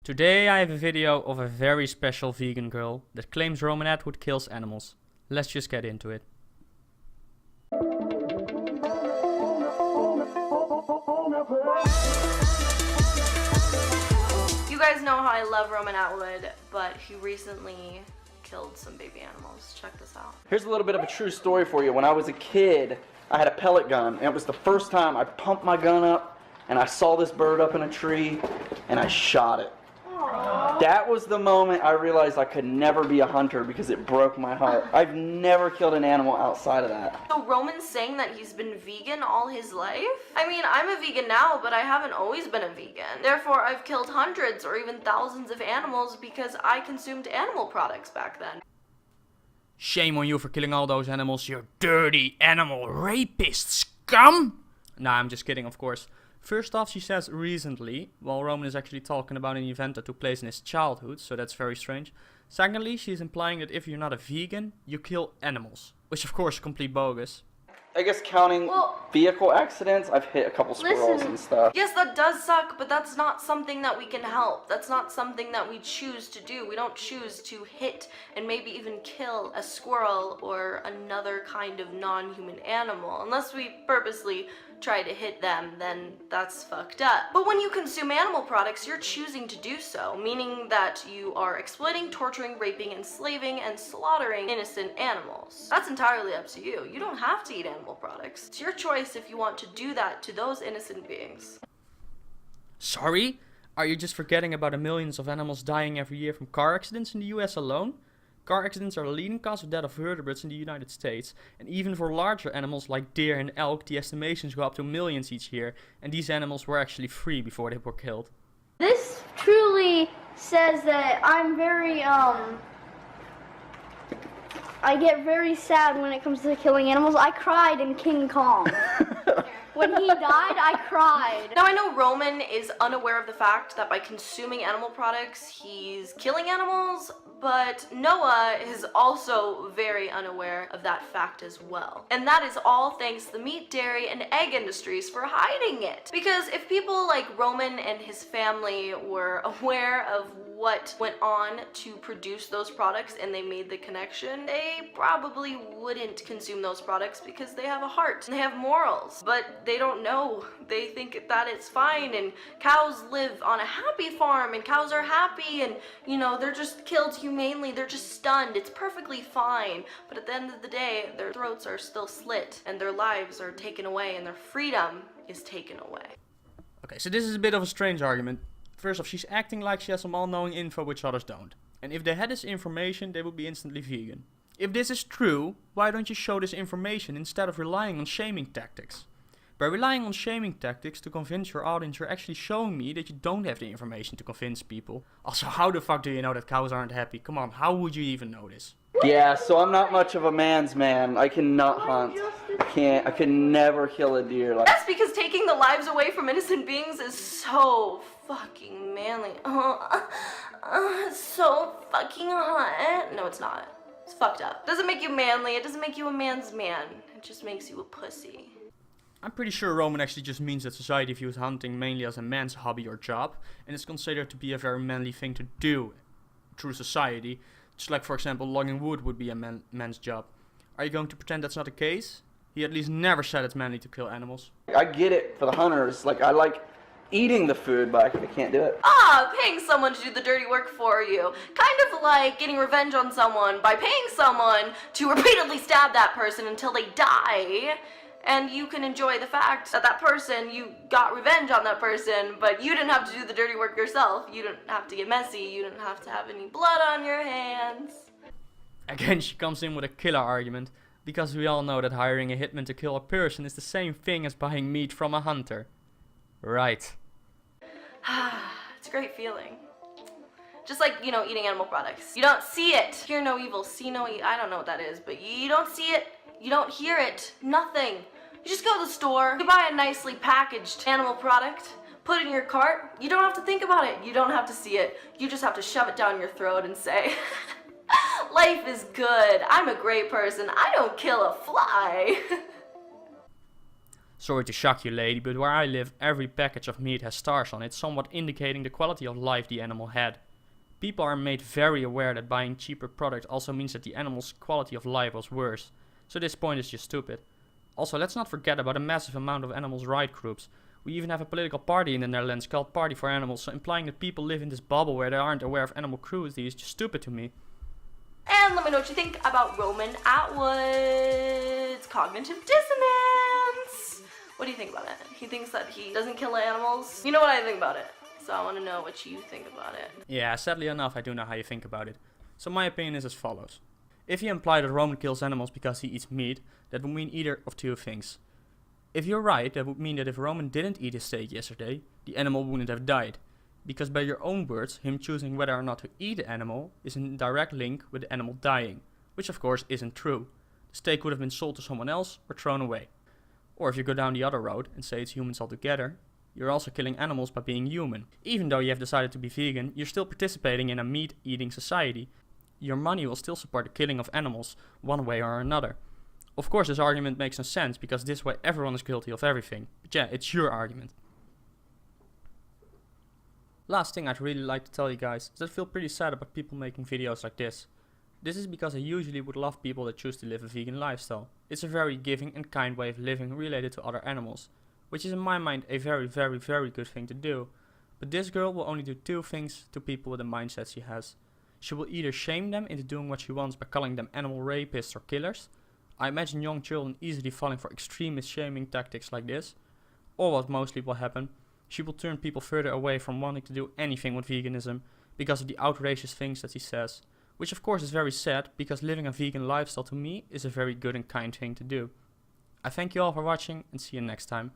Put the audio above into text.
Today I have a video of a very special vegan girl that claims Roman Atwood kills animals. Let's just get into it. You guys know how I love Roman Atwood, but he recently killed some baby animals. Check this out. Here's a little bit of a true story for you. When I was a kid, I had a pellet gun, and it was the first time I pumped my gun up, and I saw this bird up in a tree, and I shot it. Aww. That was the moment I realized I could never be a hunter because it broke my heart. I've never killed an animal outside of that. So Roman's saying that he's been vegan all his life? I mean, I'm a vegan now, but I haven't always been a vegan. Therefore, I've killed hundreds or even thousands of animals because I consumed animal products back then. Shame on you for killing all those animals, you dirty animal rapist scum! Nah, I'm just kidding, of course. First off, she says recently, while Roman is actually talking about an event that took place in his childhood, so that's very strange. Secondly, she's implying that if you're not a vegan, you kill animals, which of course is complete bogus. I guess counting vehicle accidents, I've hit a couple squirrels and stuff. Yes, that does suck, but that's not something that we can help. That's not something that we choose to do. We don't choose to hit and maybe even kill a squirrel or another kind of non-human animal. Unless we purposely try to hit them, then that's fucked up. But when you consume animal products, you're choosing to do so, meaning that you are exploiting, torturing, raping, enslaving, and slaughtering innocent animals. That's entirely up to you. You don't have to eat animal products. It's your choice if you want to do that to those innocent beings. Sorry? Are you just forgetting about the millions of animals dying every year from car accidents in the US alone? Car accidents are the leading cause of death of vertebrates in the United States, and even for larger animals like deer and elk, the estimations go up to millions each year, and these animals were actually free before they were killed. This truly says that I'm very, I get very sad when it comes to killing animals. I cried in King Kong. When he died, I cried. Now I know Roman is unaware of the fact that by consuming animal products, he's killing animals, but Noah is also very unaware of that fact as well. And that is all thanks to the meat, dairy, and egg industries for hiding it. Because if people like Roman and his family were aware of what went on to produce those products and they made the connection, they probably wouldn't consume those products because they have a heart and they have morals. But they don't know. They think that it's fine, and cows live on a happy farm, and cows are happy, and you know, they're just killed humanely, they're just stunned, it's perfectly fine. But at the end of the day, their throats are still slit, and their lives are taken away, and their freedom is taken away. Okay, so this is a bit of a strange argument. First off, she's acting like she has some all-knowing info which others don't. And if they had this information, they would be instantly vegan. If this is true, why don't you show this information instead of relying on shaming tactics? By relying on shaming tactics to convince your audience, you're actually showing me that you don't have the information to convince people. Also, how the fuck do you know that cows aren't happy? Come on, how would you even know this? Yeah, so I'm not much of a man's man. I cannot hunt. I could never kill a deer. That's because taking the lives away from innocent beings is so fucking manly. It's so fucking hot. No, it's not. It's fucked up. It doesn't make you manly. It doesn't make you a man's man. It just makes you a pussy. I'm pretty sure Roman actually just means that society views hunting mainly as a man's hobby or job, and it's considered to be a very manly thing to do through society, just like, for example, logging wood would be a man's job. Are you going to pretend that's not the case? He at least never said it's manly to kill animals. I get it for the hunters. Like, I like eating the food, but I can't do it. Paying someone to do the dirty work for you. Kind of like getting revenge on someone by paying someone to repeatedly stab that person until they die. And you can enjoy the fact that that person, you got revenge on that person, but you didn't have to do the dirty work yourself. You didn't have to get messy. You didn't have to have any blood on your hands. Again, she comes in with a killer argument, because we all know that hiring a hitman to kill a person is the same thing as buying meat from a hunter. Right. It's a great feeling. Just like, you know, eating animal products. You don't see it. Hear no evil, see no evil. I don't know what that is, but you don't see it. You don't hear it. Nothing. You just go to the store, you buy a nicely packaged animal product, put it in your cart. You don't have to think about it. You don't have to see it. You just have to shove it down your throat and say, life is good. I'm a great person. I don't kill a fly. Sorry to shock you, lady, but where I live, every package of meat has stars on it, somewhat indicating the quality of life the animal had. People are made very aware that buying cheaper products also means that the animal's quality of life was worse. So this point is just stupid. Also, let's not forget about a massive amount of animals' right groups. We even have a political party in the Netherlands called Party for Animals, so implying that people live in this bubble where they aren't aware of animal cruelty is just stupid to me. And let me know what you think about Roman Atwood's cognitive dissonance. What do you think about it? He thinks that he doesn't kill animals. You know what I think about it, so I want to know what you think about it. Yeah, sadly enough, I do know how you think about it. So my opinion is as follows. If you imply that Roman kills animals because he eats meat, that would mean either of two things. If you're right, that would mean that if Roman didn't eat his steak yesterday, the animal wouldn't have died. Because by your own words, him choosing whether or not to eat the animal is in direct link with the animal dying, which of course isn't true. The steak would have been sold to someone else or thrown away. Or if you go down the other road and say it's humans altogether, you're also killing animals by being human. Even though you have decided to be vegan, you're still participating in a meat-eating society. Your money will still support the killing of animals, one way or another. Of course, this argument makes no sense, because this way everyone is guilty of everything. But yeah, it's your argument. Last thing I'd really like to tell you guys is that I feel pretty sad about people making videos like this. This is because I usually would love people that choose to live a vegan lifestyle. It's a very giving and kind way of living related to other animals, which is in my mind a very good thing to do. But this girl will only do two things to people with the mindset she has. She will either shame them into doing what she wants by calling them animal rapists or killers. I imagine young children easily falling for extremist shaming tactics like this. Or what mostly will happen, she will turn people further away from wanting to do anything with veganism because of the outrageous things that she says. Which of course is very sad, because living a vegan lifestyle to me is a very good and kind thing to do. I thank you all for watching and see you next time.